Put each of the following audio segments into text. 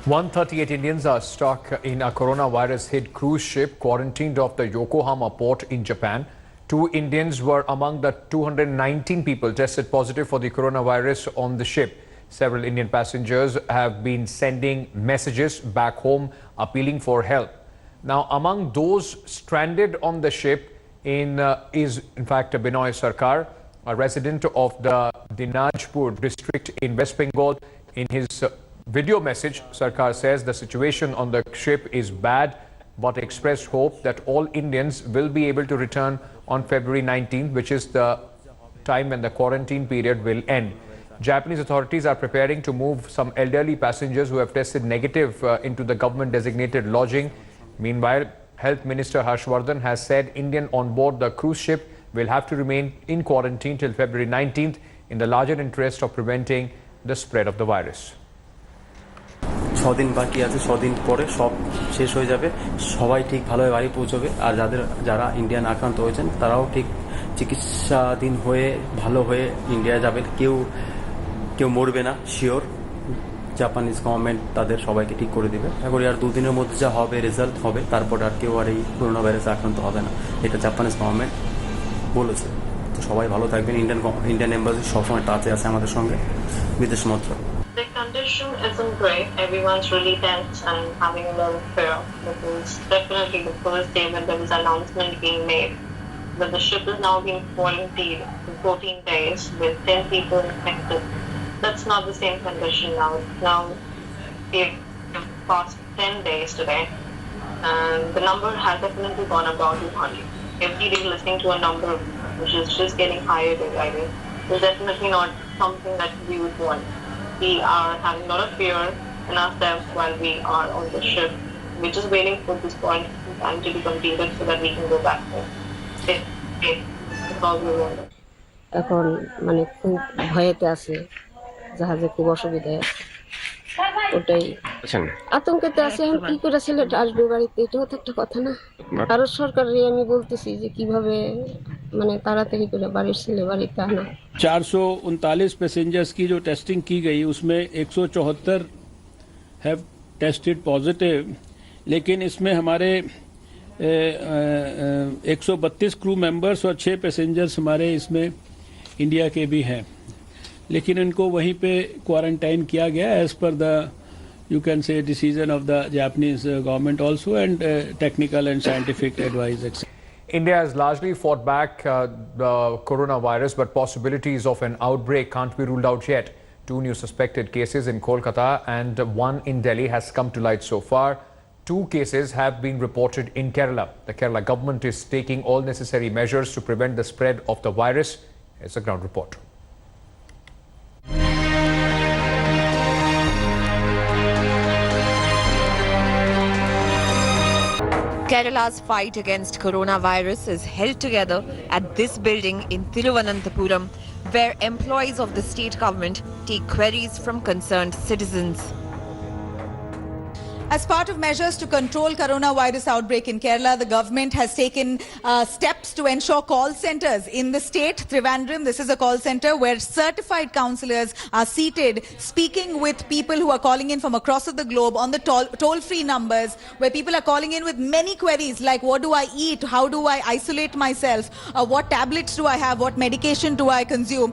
138 Indians are stuck in a coronavirus-hit cruise ship quarantined off the Yokohama port in Japan. 2 Indians were among the 219 people tested positive for the coronavirus on the ship. Several Indian passengers have been sending messages back home appealing for help. Now, among those stranded on the ship is in fact Binoy Sarkar, a resident of the Dinajpur district in West Bengal. In his video message, Sarkar says the situation on the ship is bad, but expressed hope that all Indians will be able to return on February 19th, which is the time when the quarantine period will end. Japanese authorities are preparing to move some elderly passengers who have tested negative into the government-designated lodging. Meanwhile, Health Minister Harshavardhan has said Indian on board the cruise ship will have to remain in quarantine till February 19th in the larger interest of preventing the spread of the virus. 6 দিন বাকি আছে, 6 দিন পরে সব শেষ হয়ে যাবে, সবাই ঠিক ভালোভাবে বাড়ি পৌঁছবে। আর যারা ইন্ডিয়ান আক্রান্ত হয়েছেন তারাও ঠিক চিকিৎসাধীন হয়ে ভালো হয়ে ইন্ডিয়া যাবে, কেউ মরবে না শিওর। জাপানিজ গভর্নমেন্ট তাদের সবাইকে ঠিক করে দিবে। আশা করি আর 2 দিনের মধ্যে যা হবে রেজাল্ট হবে, তারপর আর কেউ আর এই করোনা ভাইরাসে আক্রান্ত হবে না, এটা জাপানিজ গভর্নমেন্ট বলেছে। তো সবাই ভালো থাকবেন। ইন্ডিয়ান এম্বাসি সবসময় টাচে আছে আমাদের সঙ্গে, বিদেশ মন্ত্রক। The condition isn't great. Everyone's really tense and having a lot of fear. Because definitely the first day when there was an announcement being made that the ship is now being quarantined for 14 days with 10 people infected. That's not the same condition now. Now we've passed 10 days today, and the number has definitely gone above 200. Every day listening to a number which is just getting higher day by day is definitely not something that we would want. We are having a lot of fear in ourselves while we are on the ship. We're just waiting for this quarantine time to be completed so that we can go back home. That's all we want. এখন মানে খুব ভয়েতে আছে, জাহাজে খুব অসুবিধায় আছে, ওটাই আতঙ্কেতে আছে। এখন কি করে ছেলেটা আসবে বাড়িতে, এটাও তো একটা কথা না। আরো সরকারকে আমি বলতেছি যে কিভাবে মানে তাড়াতাড়ি করে বাড়ির ছেলে বাড়িতে আনা। 439 पैसेंजर्स की जो टेस्टिंग की गई उसमें 174 हैव टेस्टेड पॉजिटिव, लेकिन इसमें हमारे 132 क्रू मेंबर्स और 6 पैसेंजर्स हमारे इसमें इंडिया के भी हैं, लेकिन इनको वहीं पे क्वारंटाइन किया गया as per the you can say decision of the Japanese government also and technical and scientific advice, etc. India has largely fought back the coronavirus, but possibilities of an outbreak can't be ruled out yet. 2 new suspected cases in Kolkata and 1 in Delhi has come to light so far. 2 cases have been reported in Kerala. The Kerala government is taking all necessary measures to prevent the spread of the virus. It's a ground report. Kerala's fight against coronavirus is held together at this building in Thiruvananthapuram, where employees of the state government take queries from concerned citizens. As part of measures to control coronavirus outbreak in Kerala, the government has taken steps to ensure call centers in the state. Trivandrum, this is a call center where certified counsellors are seated, speaking with people who are calling in from across the globe on the toll-free numbers, where people are calling in with many queries like what do I eat, how do I isolate myself, what tablets do I have, what medication do I consume.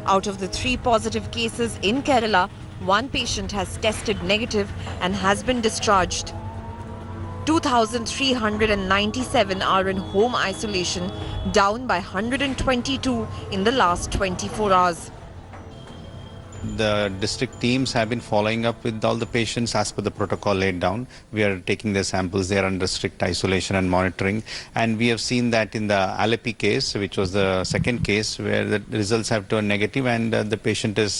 Out of the 3 positive cases in Kerala, 1 patient has tested negative and has been discharged. 2,397 are in home isolation, down by 122 in the last 24 hours. The district teams have been following up with all the patients as per the protocol laid down. We are taking their samples. They are under strict isolation and monitoring. And we have seen that in the Alleppey case, which was the second case, where the results have turned negative and the patient is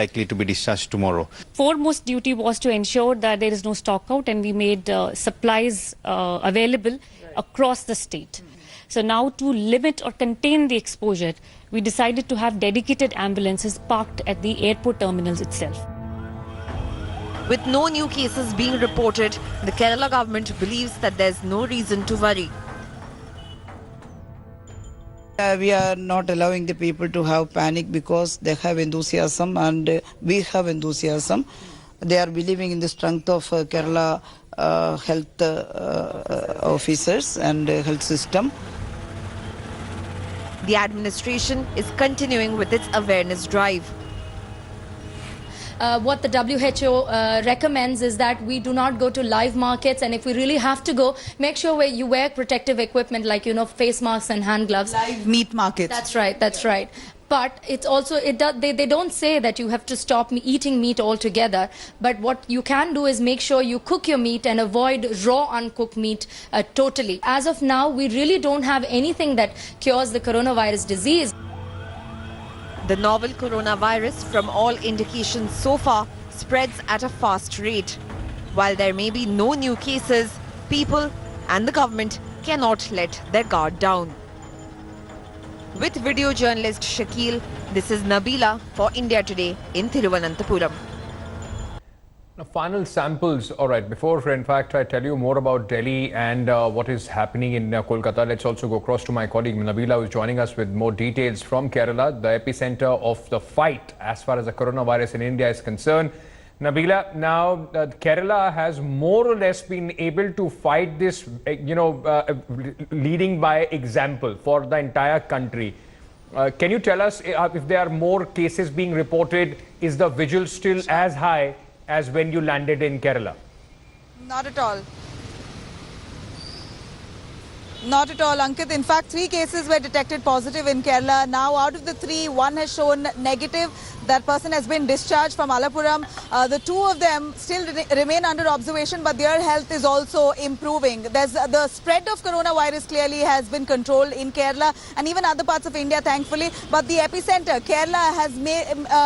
likely to be discharged tomorrow. Foremost duty was to ensure that there is no stock out, and we made supplies available across the state. So now to limit or contain the exposure, we decided to have dedicated ambulances parked at the airport terminals itself. With no new cases being reported, the Kerala government believes that there's no reason to worry. We are not allowing the people to have panic because they have enthusiasm and we have enthusiasm. They are believing in the strength of Kerala health officers and health system. The administration is continuing with its awareness drive. What the WHO recommends is that we do not go to live markets, and if we really have to go, make sure you wear protective equipment like, face masks and hand gloves. Live meat markets. That's right, that's right. But it's also, they don't say that you have to stop eating meat altogether. But what you can do is make sure you cook your meat and avoid raw uncooked meat totally. As of now, we really don't have anything that cures the coronavirus disease. The novel coronavirus, from all indications so far, spreads at a fast rate. While there may be no new cases, people and the government cannot let their guard down. With video journalist Shakil, this is Nabila for India Today in Thiruvananthapuram. Now, final samples. All right, before in fact I tell you more about Delhi and what is happening in Kolkata, let's also go across to my colleague Nabila, who is joining us with more details from Kerala, the epicenter of the fight as far as the coronavirus in India is concerned. Nabila, now Kerala has more or less been able to fight this, leading by example for the entire country. Can you tell us if there are more cases being reported? Is the vigil still as high as when you landed in Kerala? Not at all. Not at all, Ankit. In fact, 3 cases were detected positive in Kerala. Now, out of the 3, 1 has shown negative. That person has been discharged from Malappuram. The 2 of them still remain under observation, but their health is also improving. The spread of coronavirus clearly has been controlled in Kerala and even other parts of India, thankfully. But the epicenter, Kerala,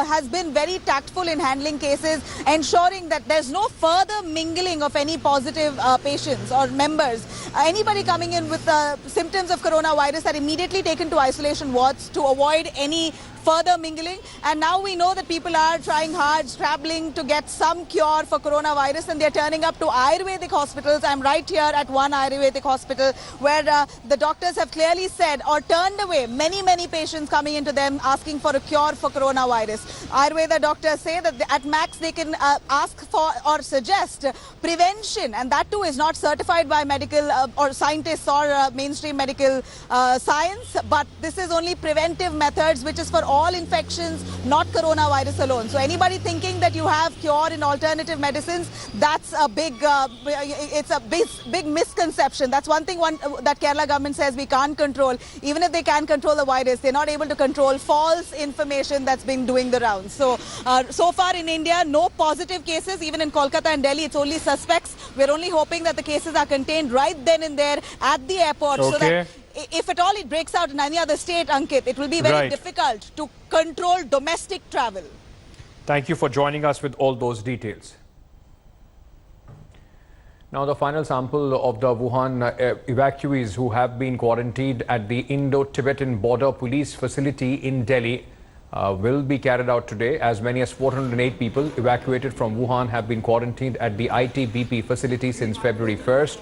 has been very tactful in handling cases, ensuring that there's no further mingling of any positive patients or members. Anybody coming in with symptoms of coronavirus are immediately taken to isolation wards to avoid any further mingling. And now we know that people are trying hard, scrabbling to get some cure for coronavirus, and they're turning up to Ayurvedic hospitals. I'm right here at one Ayurvedic hospital where the doctors have clearly said or turned away many patients coming into them asking for a cure for coronavirus. Ayurveda doctors say that at max they can ask for or suggest prevention, and that too is not certified by medical or scientists or mainstream medical science, but this is only preventive methods, which is for all infections, not coronavirus alone. So anybody thinking that you have cure in alternative medicines, that's a big, big misconception. That's one thing that Kerala government says we can't control. Even if they can control the virus, they're not able to control false information that's been doing the rounds. So, so far in India, no positive cases. Even in Kolkata and Delhi, it's only suspects. We're only hoping that the cases are contained right then and there at the airport, so that if at all it breaks out in any other state, Ankit, it will be very difficult to control domestic travel. Thank you for joining us with all those details. Now, the final sample of the Wuhan evacuees who have been quarantined at the Indo-Tibetan border police facility in Delhi will be carried out today. As many as 408 people evacuated from Wuhan have been quarantined at the ITBP facility since February 1st.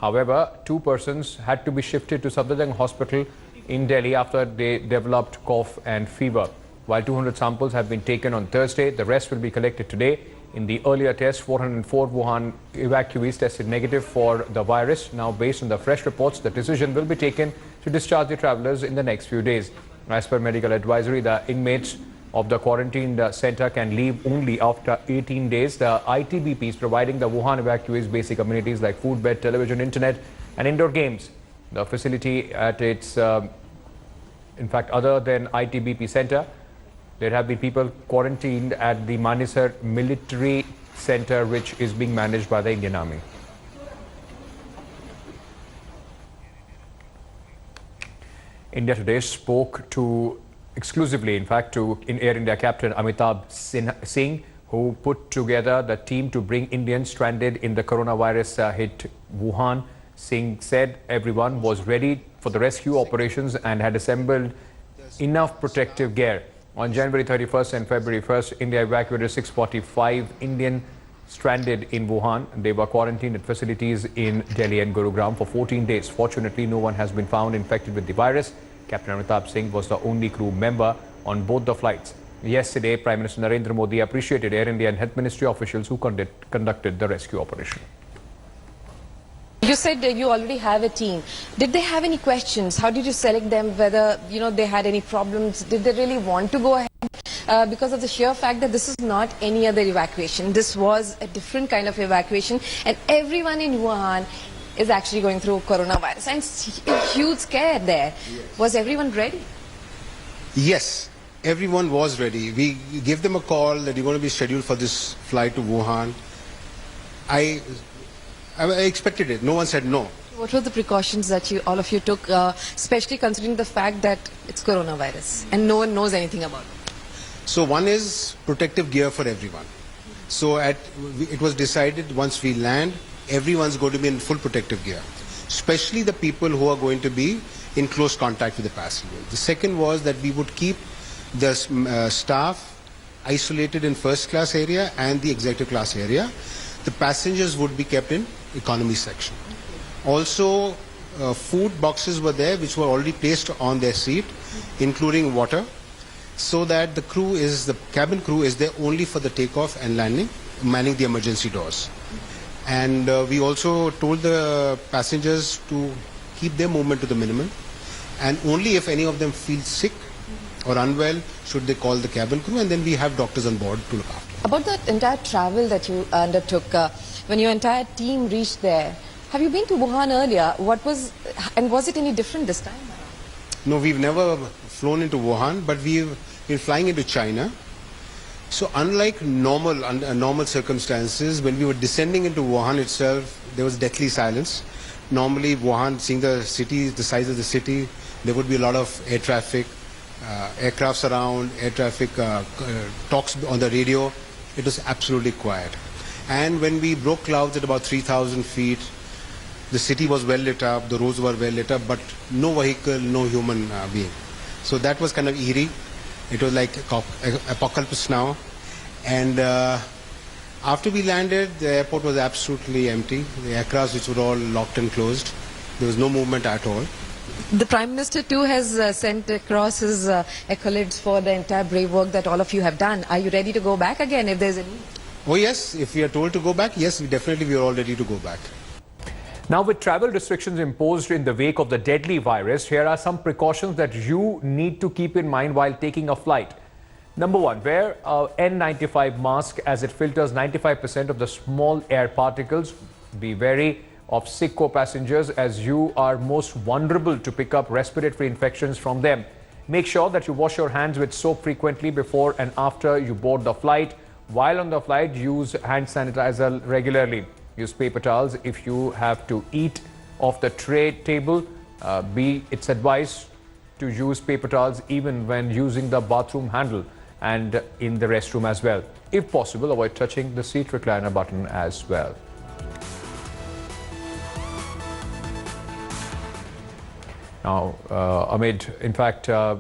However, 2 persons had to be shifted to Safdarjung Hospital in Delhi after they developed cough and fever. While 200 samples have been taken on Thursday, the rest will be collected today. In the earlier test, 404 Wuhan evacuees tested negative for the virus. Now, based on the fresh reports, the decision will be taken to discharge the travellers in the next few days. As per medical advisory, the inmates of the quarantined center can leave only after 18 days. The ITBP is providing the Wuhan evacuees basic amenities like food, bed, television, internet and indoor games. The facility at its, in fact, other than ITBP center, there have been people quarantined at the Manesar military center, which is being managed by the Indian Army. India Today spoke to exclusively, in fact, to Air India captain Amitabh Singh, who put together the team to bring Indians stranded in the coronavirus hit Wuhan. Singh said everyone was ready for the rescue operations and had assembled enough protective gear. On January 31st and February 1st, India evacuated 645 Indian stranded in Wuhan. They were quarantined at facilities in Delhi and Gurugram for 14 days. Fortunately, no one has been found infected with the virus. Captain Amitabh Singh was the only crew member on both the flights. Yesterday, Prime Minister Narendra Modi appreciated Air India and Health Ministry officials who conducted the rescue operation. You said that you already have a team. Did they have any questions? How did you select them? Whether they had any problems? Did they really want to go ahead? Because of the sheer fact that this is not any other evacuation. This was a different kind of evacuation, and everyone in Wuhan is actually going through coronavirus, and it's a huge scare there. Yes. Was everyone ready? Yes, everyone was ready. We gave them a call that you're going to be scheduled for this flight to Wuhan. I expected it. No one said no. What were the precautions that all of you took, especially considering the fact that it's coronavirus and no one knows anything about it? So one is protective gear for everyone. So it was decided once we land, everyone's going to be in full protective gear, especially the people who are going to be in close contact with the passenger. The second was that we would keep the staff isolated in first class area and the executive class area. The passengers would be kept in economy section. Also, food boxes were there which were already placed on their seat, including water, so that the cabin crew is there only for the takeoff and landing, manning the emergency doors. And we also told the passengers to keep their movement to the minimum, and only if any of them feel sick or unwell should they call the cabin crew, and then we have doctors on board to look after. About that entire travel that you undertook, when your entire team reached there, have you been to Wuhan earlier? Was it any different this time? No, we've never flown into Wuhan, but we've been flying into China. So unlike normal circumstances, when we were descending into Wuhan itself, there was deathly silence. Normally Wuhan, seeing the city, the size of the city, there would be a lot of air traffic, aircrafts around, air traffic talks on the radio. It was absolutely quiet. And when we broke clouds at about 3,000 feet, the city was well lit up, the roads were well lit up, but no vehicle, no human being. So that was kind of eerie. It was like apocalypse now. And after we landed, the airport was absolutely empty. The aircrafts which were all locked and closed. There was no movement at all. The Prime Minister too has sent across his accolades for the entire brave work that all of you have done. Are you ready to go back again if there's a need? Oh yes, if we are told to go back, yes, we are all ready to go back. Now, with travel restrictions imposed in the wake of the deadly virus, here are some precautions that you need to keep in mind while taking a flight. Number one, wear a N95 mask as it filters 95% of the small air particles. Be wary of sick co-passengers as you are most vulnerable to pick up respiratory infections from them. Make sure that you wash your hands with soap frequently before and after you board the flight. While on the flight, use hand sanitizer regularly. Use paper towels if you have to eat off the tray table. It's advised to use paper towels even when using the bathroom handle and in the restroom as well. If possible, avoid touching the seat recliner button as well. Now, Amit, in fact, what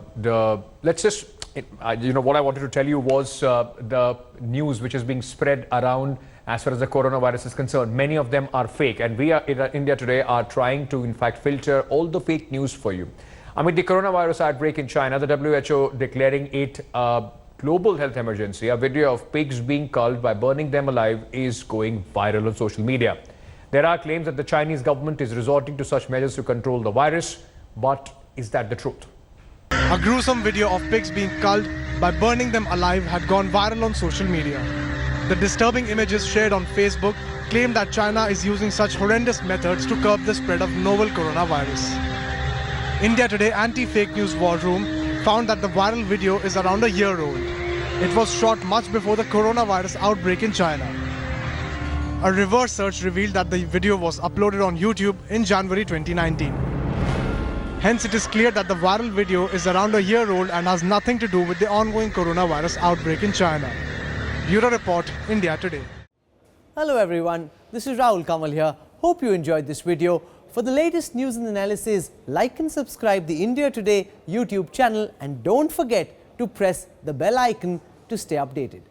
I wanted to tell you was the news which is being spread around as far as the coronavirus is concerned. Many of them are fake, and we are in India today are trying to in fact filter all the fake news for you. Amid the coronavirus outbreak in China, the WHO declaring it a global health emergency. A video of pigs being culled by burning them alive is going viral on social media. There are claims that the Chinese government is resorting to such measures to control the virus, but is that the truth? A gruesome video of pigs being culled by burning them alive had gone viral on social media. The disturbing images shared on Facebook claim that China is using such horrendous methods to curb the spread of novel coronavirus. India Today Anti-Fake News War Room found that the viral video is around a year old. It was shot much before the coronavirus outbreak in China. A reverse search revealed that the video was uploaded on YouTube in January 2019. Hence, it is clear that the viral video is around a year old and has nothing to do with the ongoing coronavirus outbreak in China. Bureau Report, India Today. Hello everyone, this is Rahul Kamal here. Hope you enjoyed this video. For the latest news and analysis, like and subscribe the India Today YouTube channel and don't forget to press the bell icon to stay updated.